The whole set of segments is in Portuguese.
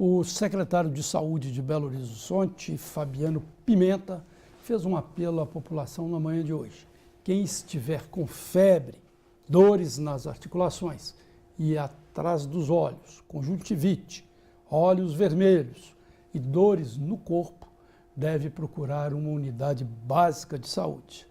O secretário de Saúde de Belo Horizonte, Fabiano Pimenta, fez um apelo à população na manhã de hoje. Quem estiver com febre, dores nas articulações e atrás dos olhos, conjuntivite, olhos vermelhos e dores no corpo, deve procurar uma unidade básica de saúde.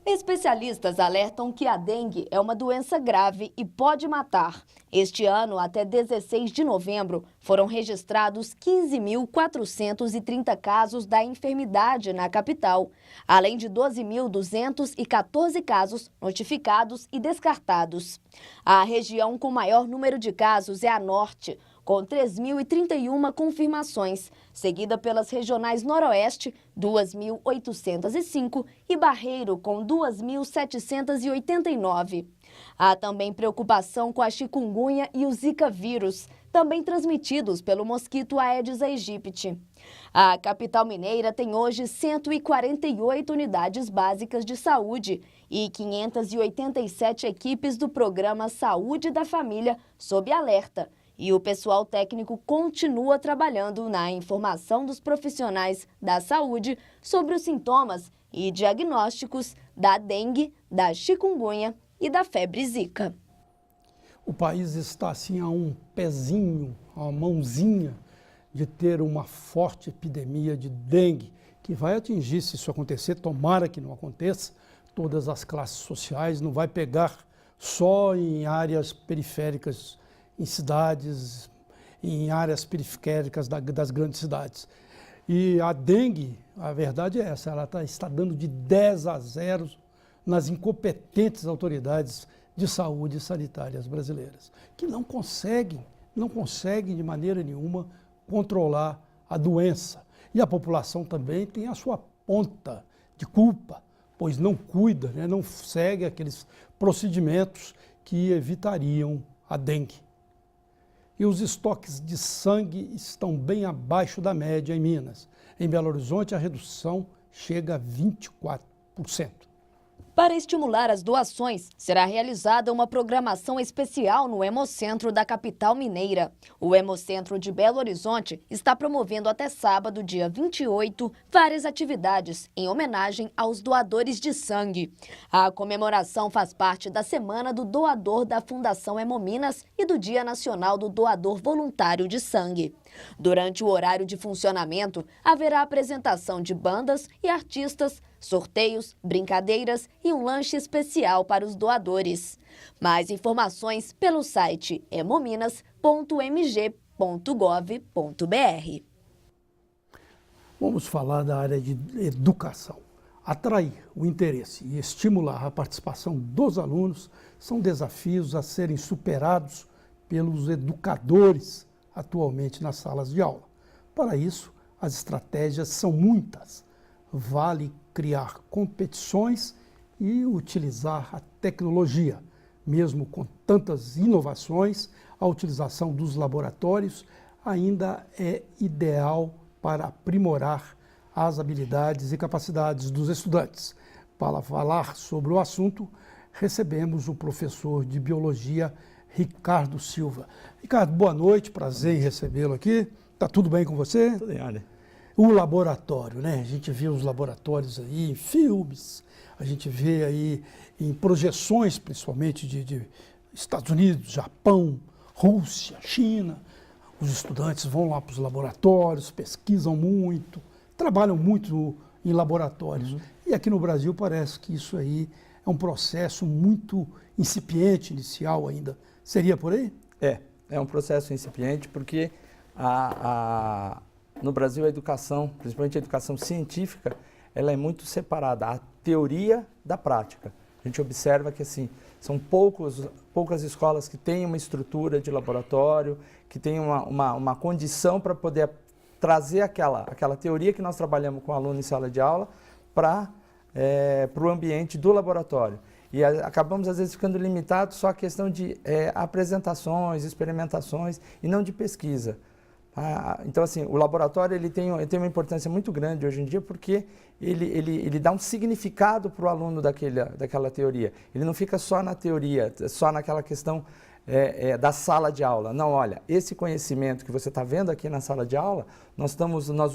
Especialistas alertam que a dengue é uma doença grave e pode matar. Este ano, até 16 de novembro, foram registrados 15.430 casos da enfermidade na capital, além de 12.214 casos notificados e descartados. A região com maior número de casos é a Norte, com 3.031 confirmações, seguida pelas regionais Noroeste, 2.805 e Barreiro, com 2.789. Há também preocupação com a chikungunya e o Zika vírus, também transmitidos pelo mosquito Aedes aegypti. A capital mineira tem hoje 148 unidades básicas de saúde e 587 equipes do programa Saúde da Família sob alerta. E o pessoal técnico continua trabalhando na informação dos profissionais da saúde sobre os sintomas e diagnósticos da dengue, da chikungunya e da febre zika. O país está assim a um pezinho, a uma mãozinha de ter uma forte epidemia de dengue, que vai atingir, se isso acontecer, tomara que não aconteça, todas as classes sociais, não vai pegar só em áreas periféricas, em cidades, em áreas periféricas das grandes cidades. E a dengue, a verdade é essa, ela está dando de 10-0 nas incompetentes autoridades de saúde sanitárias brasileiras, que não conseguem de maneira nenhuma controlar a doença. E a população também tem a sua ponta de culpa, pois não cuida, né, não segue aqueles procedimentos que evitariam a dengue. E os estoques de sangue estão bem abaixo da média em Minas. Em Belo Horizonte, a redução chega a 24%. Para estimular as doações, será realizada uma programação especial no Hemocentro da capital mineira. O Hemocentro de Belo Horizonte está promovendo até sábado, dia 28, várias atividades em homenagem aos doadores de sangue. A comemoração faz parte da Semana do Doador da Fundação Hemominas e do Dia Nacional do Doador Voluntário de Sangue. Durante o horário de funcionamento, haverá apresentação de bandas e artistas, sorteios, brincadeiras e um lanche especial para os doadores. Mais informações pelo site hemominas.mg.gov.br. Vamos falar da área de educação. Atrair o interesse e estimular a participação dos alunos são desafios a serem superados pelos educadores atualmente nas salas de aula. Para isso, as estratégias são muitas. Vale criar competições e utilizar a tecnologia. Mesmo com tantas inovações, a utilização dos laboratórios ainda é ideal para aprimorar as habilidades e capacidades dos estudantes. Para falar sobre o assunto, recebemos o professor de Biologia, Ricardo Silva. Ricardo, boa noite, prazer em recebê-lo aqui. Está tudo bem com você? Tudo em ordem. O laboratório, né? A gente vê os laboratórios aí em filmes, a gente vê aí em projeções, principalmente de Estados Unidos, Japão, Rússia, China. Os estudantes vão lá para os laboratórios, pesquisam muito, trabalham muito em laboratórios. E aqui no Brasil parece que isso aí é um processo muito incipiente, inicial ainda. Seria por aí? É um processo incipiente porque no Brasil a educação, principalmente a educação científica, ela é muito separada, a teoria da prática. A gente observa que assim, são poucas escolas que têm uma estrutura de laboratório, que têm uma condição para poder trazer aquela teoria que nós trabalhamos com o aluno em sala de aula para o ambiente do laboratório. E acabamos, às vezes, ficando limitados só à questão de apresentações, experimentações e não de pesquisa. Então, assim, o laboratório ele tem uma importância muito grande hoje em dia porque ele dá um significado para o aluno daquela teoria. Ele não fica só na teoria, só naquela questão da sala de aula. Não, olha, esse conhecimento que você está vendo aqui na sala de aula, nós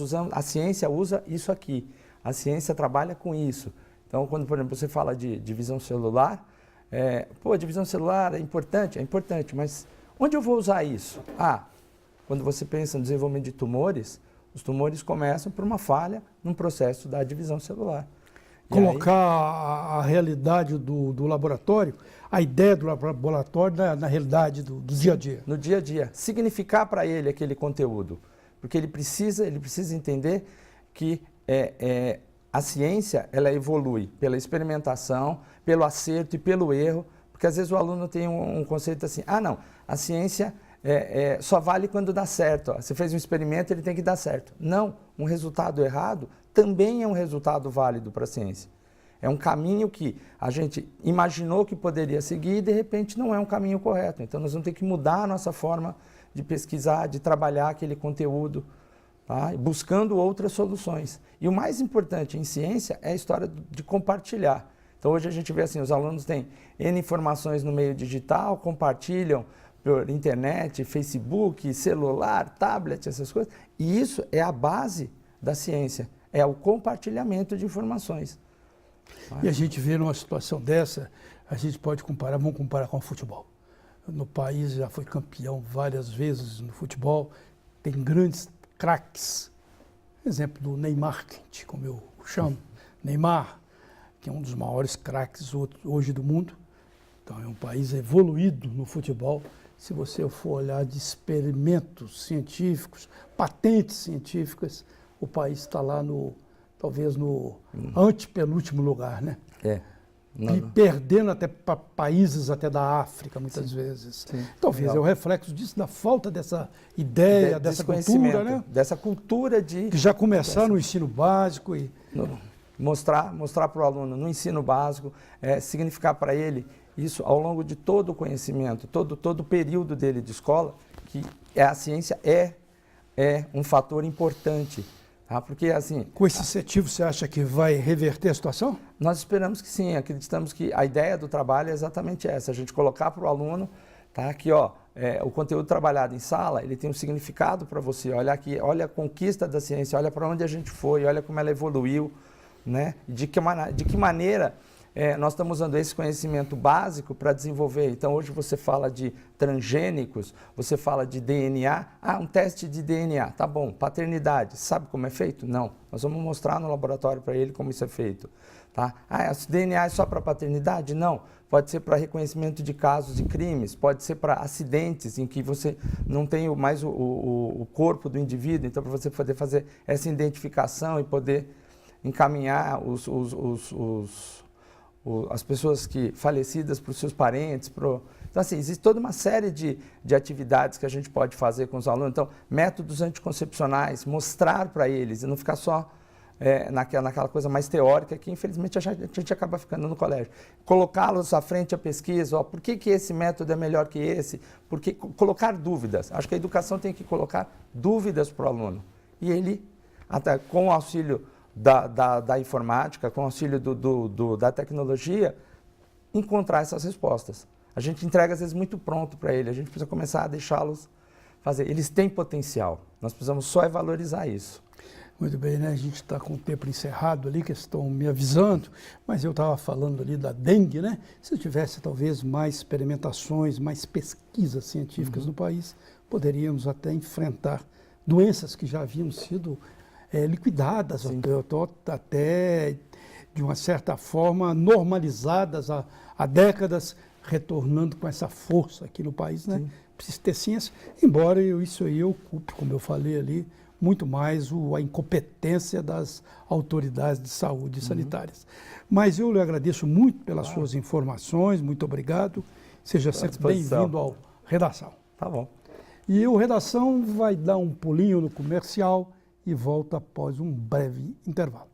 usamos, a ciência usa isso aqui. A ciência trabalha com isso. Então, quando, por exemplo, você fala de divisão celular, divisão celular é importante, mas onde eu vou usar isso? Quando você pensa no desenvolvimento de tumores, os tumores começam por uma falha num processo da divisão celular. Colocar a realidade do laboratório, a ideia do laboratório na realidade do dia a dia. No dia a dia. Significar para ele aquele conteúdo. Porque ele precisa entender que a ciência ela evolui pela experimentação, pelo acerto e pelo erro. Porque às vezes o aluno tem um conceito assim, não, a ciência só vale quando dá certo. Você fez um experimento, ele tem que dar certo. Não, um resultado errado também é um resultado válido para a ciência. É um caminho que a gente imaginou que poderia seguir e, de repente, não é um caminho correto. Então, nós vamos ter que mudar a nossa forma de pesquisar, de trabalhar aquele conteúdo, tá? Buscando outras soluções. E o mais importante em ciência é a história de compartilhar. Então, hoje a gente vê assim, os alunos têm N informações no meio digital, compartilham por internet, Facebook, celular, tablet, essas coisas. E isso é a base da ciência. É o compartilhamento de informações. E a gente vê numa situação dessa, a gente pode comparar, vamos comparar com o futebol. No país já foi campeão várias vezes no futebol, tem grandes craques. Exemplo do Neymar, como eu chamo, Neymar, que é um dos maiores craques hoje do mundo. Então é um país evoluído no futebol. Se você for olhar de experimentos científicos, patentes científicas, o país está lá talvez no antepenúltimo lugar, né? E perdendo até para países até da África, muitas vezes. Sim. Talvez é o reflexo disso, da falta dessa ideia, dessa cultura, né? Dessa cultura de... Que já começar no ensino básico e... Mostrar para o aluno no ensino básico, significar para ele isso ao longo de todo o conhecimento, todo o período dele de escola, que a ciência é um fator importante. Porque, assim, com esse incentivo, você acha que vai reverter a situação? Nós esperamos que sim, acreditamos que a ideia do trabalho é exatamente essa, a gente colocar para o aluno, que o conteúdo trabalhado em sala, ele tem um significado para você, olha a conquista da ciência, olha para onde a gente foi, olha como ela evoluiu, né? De que maneira nós estamos usando esse conhecimento básico para desenvolver. Então, hoje você fala de transgênicos, você fala de DNA. Um teste de DNA, tá bom. Paternidade, sabe como é feito? Não. Nós vamos mostrar no laboratório para ele como isso é feito. Tá? Esse DNA é só para paternidade? Não. Pode ser para reconhecimento de casos de crimes, pode ser para acidentes em que você não tem mais o corpo do indivíduo, então para você poder fazer essa identificação e poder encaminhar as pessoas falecidas para os seus parentes. Então, assim, existe toda uma série de atividades que a gente pode fazer com os alunos. Então, métodos anticoncepcionais, mostrar para eles e não ficar só naquela coisa mais teórica que, infelizmente, a gente acaba ficando no colégio. Colocá-los à frente à pesquisa, por que esse método é melhor que esse? Porque colocar dúvidas. Acho que a educação tem que colocar dúvidas para o aluno. E ele, até com o auxílio da informática, com o auxílio da tecnologia, encontrar essas respostas. A gente entrega, às vezes, muito pronto para ele, a gente precisa começar a deixá-los fazer. Eles têm potencial, nós precisamos só valorizar isso. Muito bem, né? A gente está com o tempo encerrado ali, que estão me avisando, mas eu estava falando ali da dengue, né? Se tivesse talvez mais experimentações, mais pesquisas científicas no país, poderíamos até enfrentar doenças que já haviam sido liquidadas, até de uma certa forma normalizadas há décadas, retornando com essa força aqui no país, né? Precisa ter ciência, embora isso aí ocupe, como eu falei ali, muito mais a incompetência das autoridades de saúde sanitárias. Mas eu lhe agradeço muito pelas suas informações, muito obrigado. Seja sempre bem-vindo ao Redação. Tá bom. E o Redação vai dar um pulinho no comercial e volta após um breve intervalo.